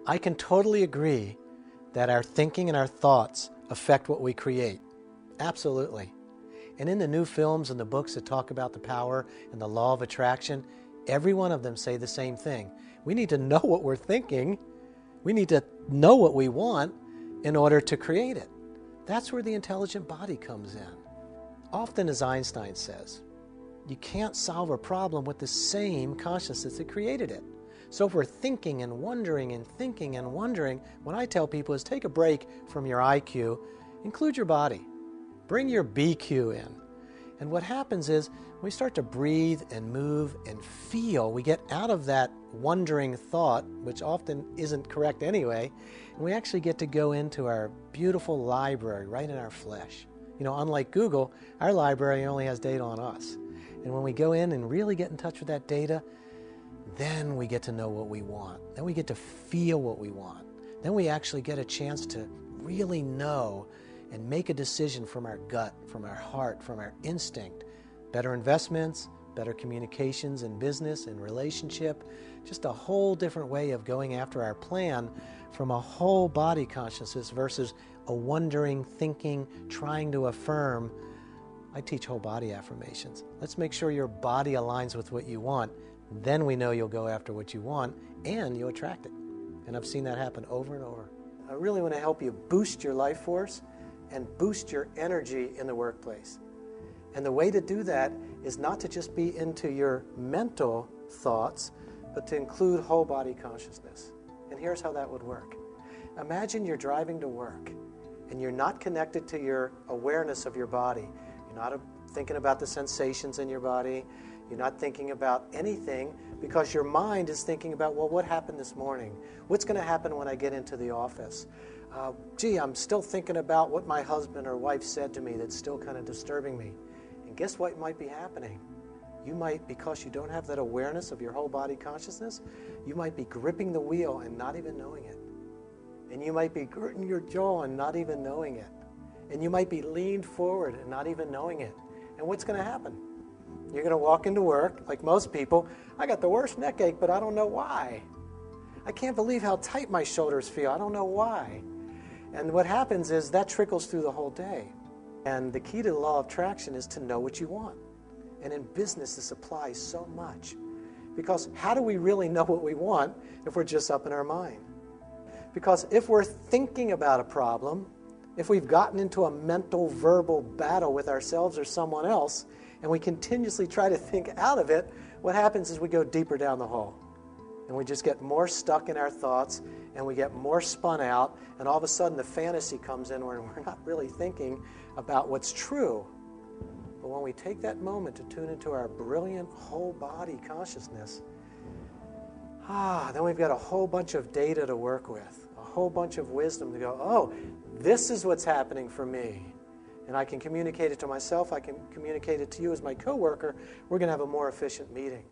I can totally agree that our thinking and our thoughts affect what we create. Absolutely. And in the new films and the books that talk about the power and the law of attraction, every one of them say the same thing. We need to know what we're thinking. We need to know what we want in order to create it. That's where the intelligent body comes in. Often, as Einstein says, you can't solve a problem with the same consciousness that created it. So if we're thinking and wondering and thinking and wondering, what I tell people is take a break from your IQ, include your body. Bring your BQ in. And what happens is we start to breathe and move and feel. We get out of that wondering thought, which often isn't correct anyway, and we actually get to go into our beautiful library right in our flesh. You know, unlike Google, our library only has data on us. And when we go in and really get in touch with that data, then we get to know what we want. Then we get to feel what we want. Then we actually get a chance to really know and make a decision from our gut, from our heart, from our instinct. Better investments, better communications in business and relationship, just a whole different way of going after our plan from a whole body consciousness versus a wondering, thinking, trying to affirm. I teach whole body affirmations. Let's make sure your body aligns with what you want. Then we know you'll go after what you want and you'll attract it. And I've seen that happen over and over. I really want to help you boost your life force and boost your energy in the workplace. And the way to do that is not to just be into your mental thoughts, but to include whole body consciousness. And here's how that would work. Imagine you're driving to work and you're not connected to your awareness of your body. You're not thinking about the sensations in your body. You're not thinking about anything because your mind is thinking about, well, what happened this morning? What's going to happen when I get into the office? I'm still thinking about what my husband or wife said to me that's still kind of disturbing me. And guess what might be happening? You might, because you don't have that awareness of your whole body consciousness, you might be gripping the wheel and not even knowing it. And you might be gritting your jaw and not even knowing it. And you might be leaned forward and not even knowing it. And what's going to happen? You're going to walk into work, like most people. I got the worst neck ache, but I don't know why. I can't believe how tight my shoulders feel. I don't know why. And what happens is that trickles through the whole day. And the key to the law of attraction is to know what you want. And in business, this applies so much. Because how do we really know what we want if we're just up in our mind? Because if we're thinking about a problem, if we've gotten into a mental, verbal battle with ourselves or someone else, and we continuously try to think out of it, what happens is we go deeper down the hole. And we just get more stuck in our thoughts, and we get more spun out, and all of a sudden the fantasy comes in where we're not really thinking about what's true. But when we take that moment to tune into our brilliant whole body consciousness, then we've got a whole bunch of data to work with, a whole bunch of wisdom to go, oh, this is what's happening for me. And I can communicate it to myself, I can communicate it to you as my coworker. We're going to have a more efficient meeting.